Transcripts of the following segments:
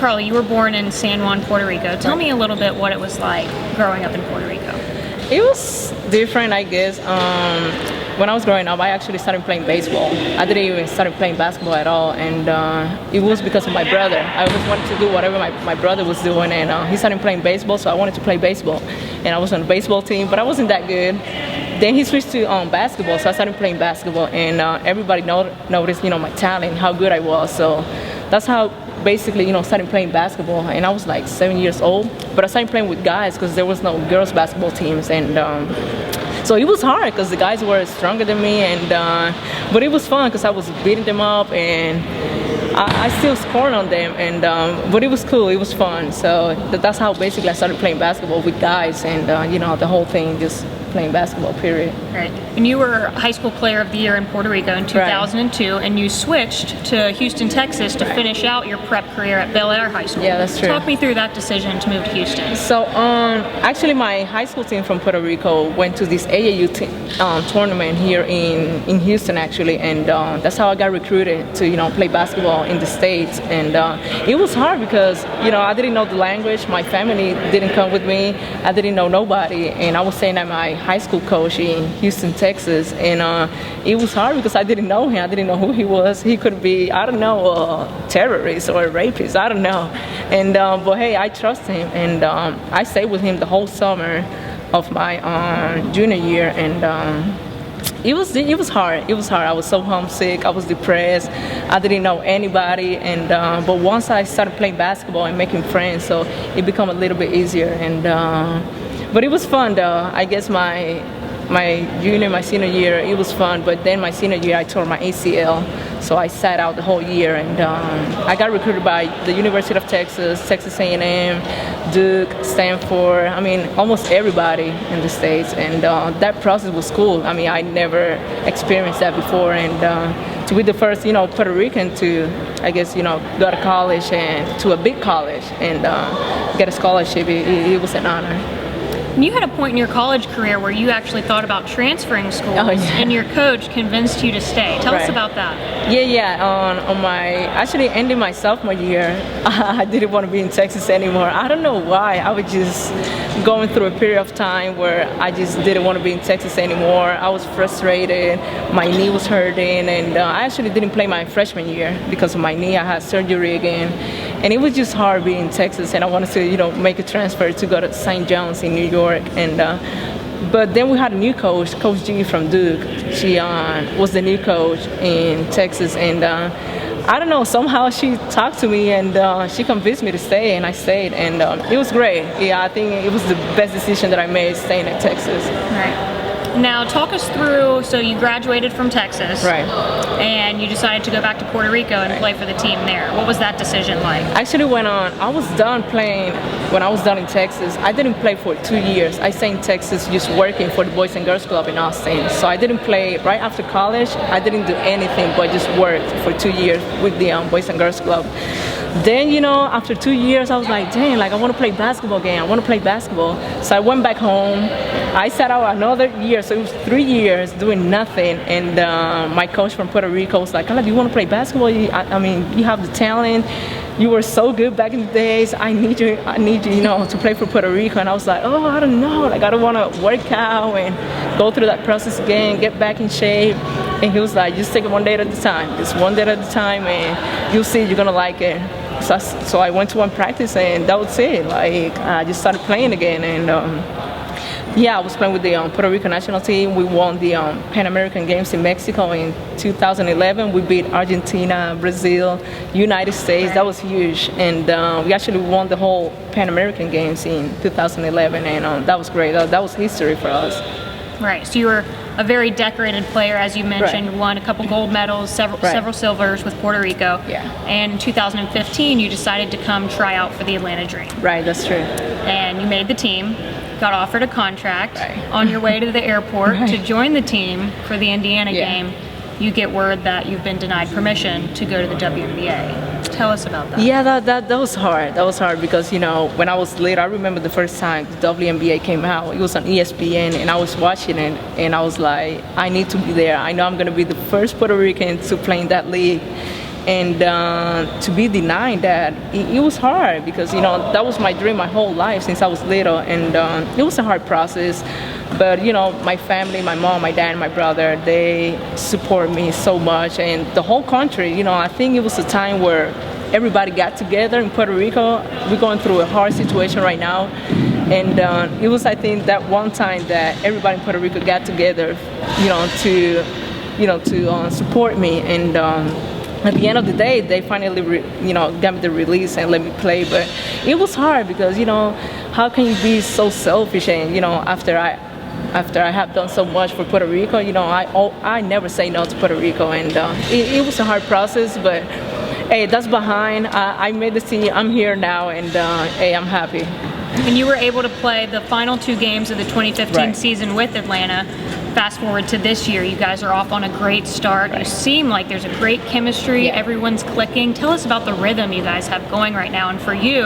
Carly, you were born in San Juan, Puerto Rico. Tell me a little bit what it was like growing up in Puerto Rico. It was different, I guess. When I was growing up, I actually started playing baseball. I didn't even start playing basketball at all, and it was because of my brother. I always wanted to do whatever my brother was doing, and he started playing baseball, so I wanted to play baseball. And I was on the baseball team, but I wasn't that good. Then he switched to basketball, so I started playing basketball, and everybody noticed, my talent, how good I was. So that's how basically, started playing basketball, and I was like 7 years old. But I started playing with guys because there was no girls basketball teams, and so it was hard because the guys were stronger than me, and but it was fun because I was beating them up, and I still scored on them, and but it was cool, it was fun. So that's how basically I started playing basketball with guys, and the whole thing, just playing basketball, period. Right. And you were High School Player of the Year in Puerto Rico in 2002, right. And you switched to Houston, Texas to finish out your prep career at Bel Air High School. Yeah, that's true. Talk me through that decision to move to Houston. So actually my high school team from Puerto Rico went to this AAU tournament here in Houston, actually, and that's how I got recruited to play basketball in the States. And it was hard because I didn't know the language, my family didn't come with me, I didn't know nobody, and I was staying at my high school coach in Houston, Texas, and it was hard because I didn't know him. I didn't know who he was. He could be, I don't know, a terrorist or a rapist. I don't know. And but hey, I trust him, and I stayed with him the whole summer of my junior year, and it was hard. It was hard. I was so homesick. I was depressed. I didn't know anybody, and but once I started playing basketball and making friends, so it became a little bit easier. And but it was fun though. I guess my junior, my senior year, it was fun. But then my senior year, I tore my ACL, so I sat out the whole year. And I got recruited by the University of Texas, Texas A&M, Duke, Stanford. I mean, almost everybody in the States. And that process was cool. I mean, I never experienced that before. And to be the first, Puerto Rican to, I guess, go to college and to a big college and get a scholarship, it was an honor. And you had a point in your college career where you actually thought about transferring schools, and your coach convinced you to stay. Tell us about that. Yeah. On my actually ending my sophomore year, I didn't want to be in Texas anymore. I don't know why. I was just going through a period of time where I just didn't want to be in Texas anymore. I was frustrated. My knee was hurting, and I actually didn't play my freshman year because of my knee. I had surgery again, and it was just hard being in Texas. And I wanted to, make a transfer to go to St. John's in New York. And but then we had a new coach, Coach G from Duke. She was the new coach in Texas, and I don't know, somehow she talked to me and she convinced me to stay, and I stayed, and it was great. Yeah, I think it was the best decision that I made, staying in Texas. Right. Now talk us through, so you graduated from Texas, right, and you decided to go back to Puerto Rico and play for the team there. What was that decision like? Actually, I was done playing, when I was done in Texas, I didn't play for 2 years. I stayed in Texas just working for the Boys and Girls Club in Austin. So I didn't play right after college. I didn't do anything but just worked for 2 years with the Boys and Girls Club. Then, after 2 years, I was like, dang, I want to play basketball again. I want to play basketball. So I went back home. I sat out another year, so it was 3 years doing nothing. And my coach from Puerto Rico was like, Carla, do you want to play basketball? I mean, you have the talent. You were so good back in the days. I need you, to play for Puerto Rico. And I was like, oh, I don't know. I don't want to work out and go through that process again, get back in shape. And he was like, just take it one day at a time. Just one day at a time, and you'll see you're going to like it. So I went to one practice, and that was it. I just started playing again, and I was playing with the Puerto Rico national team. We won the Pan American Games in Mexico in 2011. We beat Argentina, Brazil, United States. That was huge, and we actually won the whole Pan American Games in 2011, and that was great. That was history for us. Right. So you were a very decorated player, as you mentioned. Right. Won a couple gold medals, several silvers with Puerto Rico. Yeah. And in 2015, you decided to come try out for the Atlanta Dream. Right. That's true. And you made the team. Got offered a contract. On your way to the airport to join the team for the Indiana game. You get word that you've been denied permission to go to the WNBA. Tell us about that. Yeah, that was hard. That was hard because, when I was little, I remember the first time the WNBA came out. It was on ESPN, and I was watching it, and I was like, I need to be there. I know I'm going to be the first Puerto Rican to play in that league. and to be denied that, it was hard because that was my dream my whole life since I was little, and it was a hard process. But my family, my mom, my dad, and my brother, they support me so much, and the whole country. I think it was a time where everybody got together in Puerto Rico. We're going through a hard situation right now, and it was, I think, that one time that everybody in Puerto Rico got together, to support me. And at the end of the day, they finally, got me the release and let me play. But it was hard because, how can you be so selfish? And after I have done so much for Puerto Rico, I never say no to Puerto Rico, and it was a hard process, but hey, that's behind. I made the team. I'm here now, and hey, I'm happy. And you were able to play the final 2 games of the 2015 season with Atlanta. Fast forward to this year, you guys are off on a great start. You seem like there's a great chemistry. Everyone's clicking. Tell us about the rhythm you guys have going right now. And for you,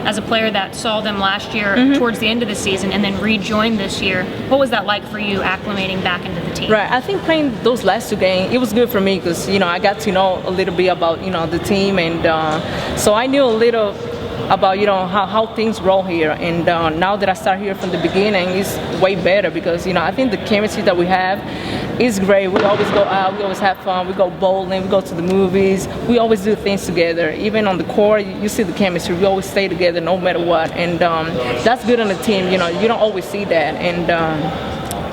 as a player that saw them last year towards the end of the season and then rejoined this year, what was that like for you acclimating back into the team? Right. I think playing those last 2 games, it was good for me because, I got to know a little bit about, the team. And so I knew a little about how things roll here, and now that I start here from the beginning, it's way better because I think the chemistry that we have is great. We always go out, we always have fun, we go bowling, we go to the movies, we always do things together. Even on the court, you see the chemistry. We always stay together no matter what, and that's good on the team. You don't always see that, and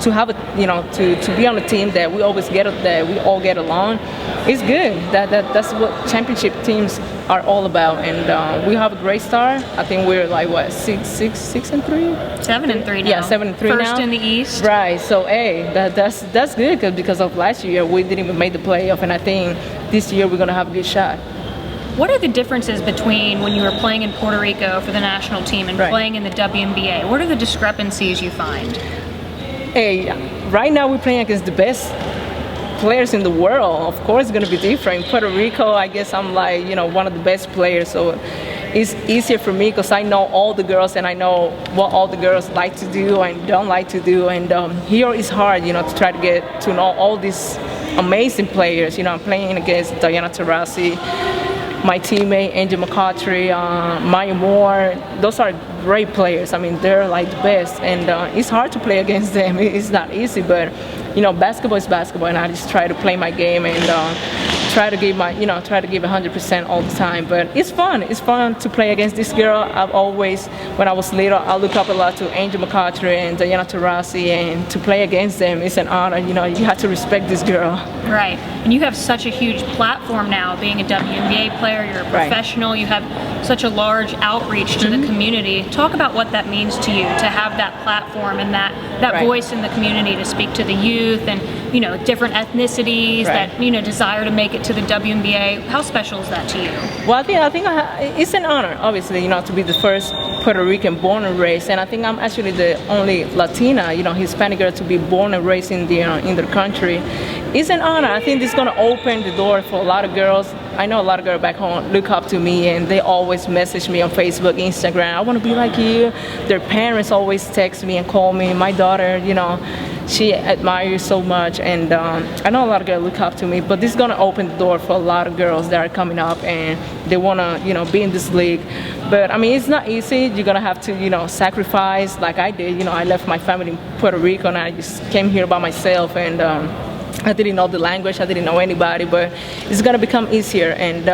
to have to be on a team that we always that we all get along, it's good. That's what championship teams are all about, and we have a great start. I think we're like 6-3, 7-3 now. Yeah, 7-3 now. First in the East. Right. So hey, that's good because of last year we didn't even make the playoff, and I think this year we're gonna have a good shot. What are the differences between when you were playing in Puerto Rico for the national team and playing in the WNBA? What are the discrepancies you find? Hey, right now we're playing against the best players in the world. Of course, it's going to be different. In Puerto Rico, I guess I'm like, one of the best players. So it's easier for me because I know all the girls and I know what all the girls like to do and don't like to do. And here it's hard, to try to get to know all these amazing players. I'm playing against Diana Taurasi, my teammate Angel McCautry, Maya Moore. Those are great players. I mean, they're like the best, and it's hard to play against them. It's not easy, but basketball is basketball, and I just try to play my game and try to give 100% all the time. But it's fun. It's fun to play against this girl. I've always, when I was little, I look up a lot to Angel McCautry and Diana Taurasi, and to play against them is an honor. You have to respect this girl. Right, and you have such a huge platform now, being a WNBA player. You're a professional. You have such a large outreach to the community. Talk about what that means to you to have that platform and that voice in the community to speak to the youth and different ethnicities that desire to make it to the WNBA. How special is that to you? Well, I think it's an honor, obviously, to be the first Puerto Rican born and raised, and I think I'm actually the only Latina, Hispanic girl to be born and raised in the country. It's an honor. I think this is going to open the door for a lot of girls. I know a lot of girls back home look up to me, and they always message me on Facebook, Instagram. I want to be like you. Their parents always text me and call me. My daughter, she admires you so much, and I know a lot of girls look up to me. But this is going to open the door for a lot of girls that are coming up, and they want to, be in this league. But I mean, it's not easy. You're going to have to, sacrifice like I did. I left my family in Puerto Rico, and I just came here by myself, and I didn't know the language, I didn't know anybody, but it's gonna become easier. And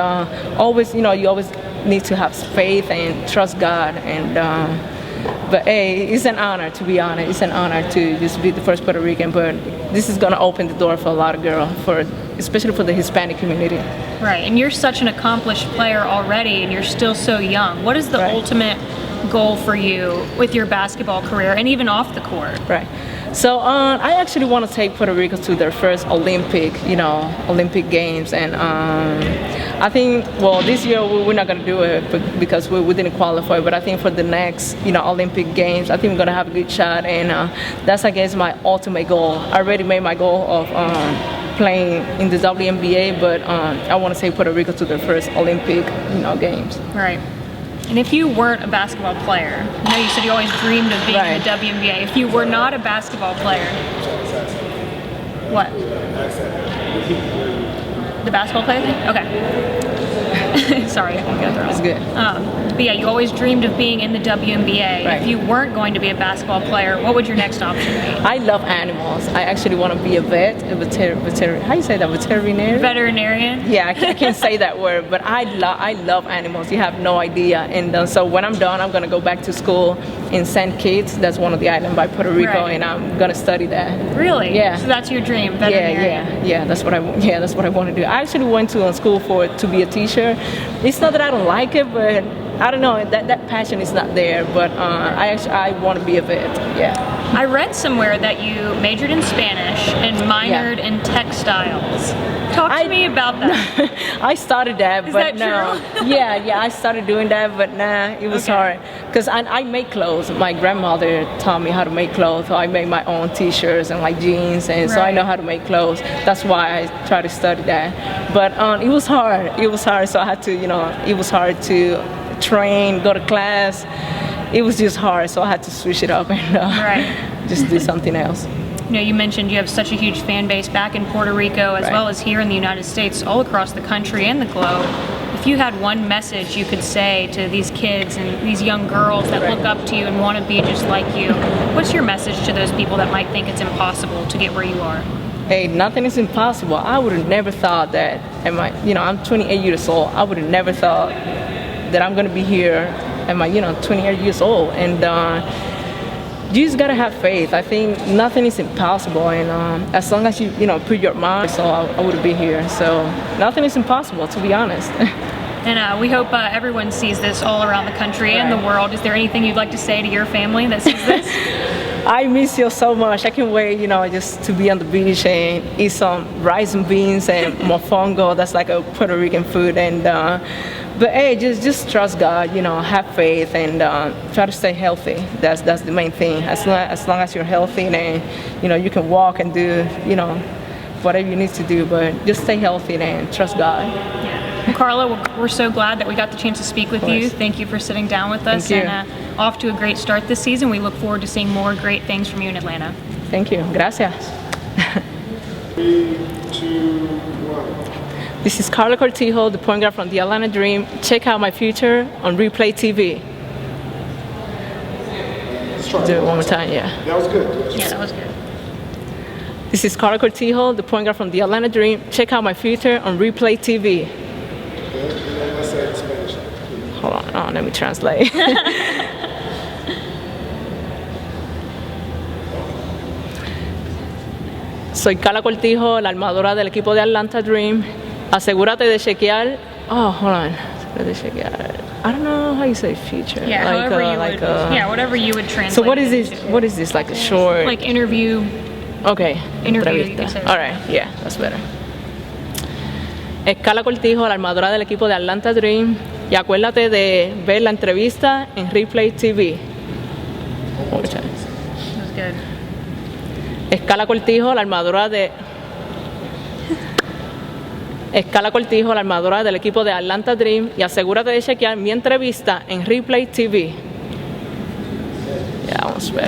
always, you always need to have faith and trust God. And but hey, it's an honor, to be honest. It's an honor to just be the first Puerto Rican. But this is gonna open the door for a lot of girls, especially for the Hispanic community. Right, and you're such an accomplished player already, and you're still so young. What is the ultimate goal for you with your basketball career and even off the court? Right. So I actually want to take Puerto Rico to their first Olympic Olympic Games, and I think, well, this year we're not going to do it because we didn't qualify. But I think for the next, Olympic Games, I think we're going to have a good shot, and that's, I guess, my ultimate goal. I already made my goal of playing in the WNBA, but I want to take Puerto Rico to their first Olympic, Games. Right. And if you weren't a basketball player, you said you always dreamed of being in the WNBA. If you were not a basketball player, what? The basketball player thing? Okay. Sorry, I can go through. It's good. But yeah, you always dreamed of being in the WNBA. Right. If you weren't going to be a basketball player, what would your next option be? I love animals. I actually want to be a vet, how you say that, veterinarian? Veterinarian? Yeah, I can't say that word, but I love animals. You have no idea. And so when I'm done, I'm going to go back to school in St. Kitts. That's one of the islands by Puerto Rico, Right. and I'm going to study that. Really? Yeah. So that's your dream, veterinarian? Yeah. That's what I want to do. I actually went to school to be a teacher. It's not that I don't like it, but I don't know, that passion is not there, but I want to be a vet, yeah. I read somewhere that you majored in Spanish and minored in textiles. Talk to me about that. I started that, Is but that no. true? yeah, I started doing that, but nah, it was hard. Because I make clothes. My grandmother taught me how to make clothes, so I made my own t-shirts and like jeans, and so I know how to make clothes. That's why I tried to study that. But it was hard. So I had to, it was hard to train, go to class. It was just hard, so I had to switch it up and just do something else. You mentioned you have such a huge fan base back in Puerto Rico as well as here in the United States, all across the country and the globe. If you had one message you could say to these kids and these young girls that look up to you and want to be just like you, what's your message to those people that might think it's impossible to get where you are? Hey, nothing is impossible. I would have never thought that, I'm 28 years old. I would have never thought that I'm going to be here at my 28 years old, and you just gotta have faith. I think nothing is impossible, and as long as you put your mind, so I would be here. So nothing is impossible, to be honest. And we hope everyone sees this all around the country and the world. Is there anything you'd like to say to your family that sees this? I miss you so much. I can't wait, just to be on the beach and eat some rice and beans and mofongo. That's like a Puerto Rican food. And but hey, just trust God. Have faith and try to stay healthy. That's the main thing. As long as you're healthy, then you can walk and do whatever you need to do. But just stay healthy and trust God. Well, Carla, we're so glad that we got the chance to speak with you. Thank you for sitting down with us. Thank you. And off to a great start this season. We look forward to seeing more great things from you in Atlanta. Thank you. Gracias. 3, 2, 1. This is Carla Cortijo, the point guard from the Atlanta Dream. Check out my future on Replay TV. Let's try Do it one more time, yeah. That was good. Yeah, that was good. This is Carla Cortijo, the point guard from the Atlanta Dream. Check out my future on Replay TV. Let's say it in Spanish. Hold on, let me translate. Soy Carla Cortijo, la armadora del equipo de Atlanta Dream. Asegúrate de chequear. Oh, hold on. Asegúrate de chequear. I don't know how you say future. Yeah, however you would. Yeah, whatever you would translate. So what is it this? into. What is this? Like a short? Like interview. Okay. Interview, you can say. All right. Yeah, that's better. Es Carla Cortijo, la armadora del equipo de Atlanta Dream. Y acuérdate de ver la entrevista en Replay TV. That was good. Es Carla Cortijo, la armadora de... Es Carla Cortijo, la armadora del equipo de Atlanta Dream, y asegúrate de chequear mi entrevista en Replay TV. Ya, vamos a ver.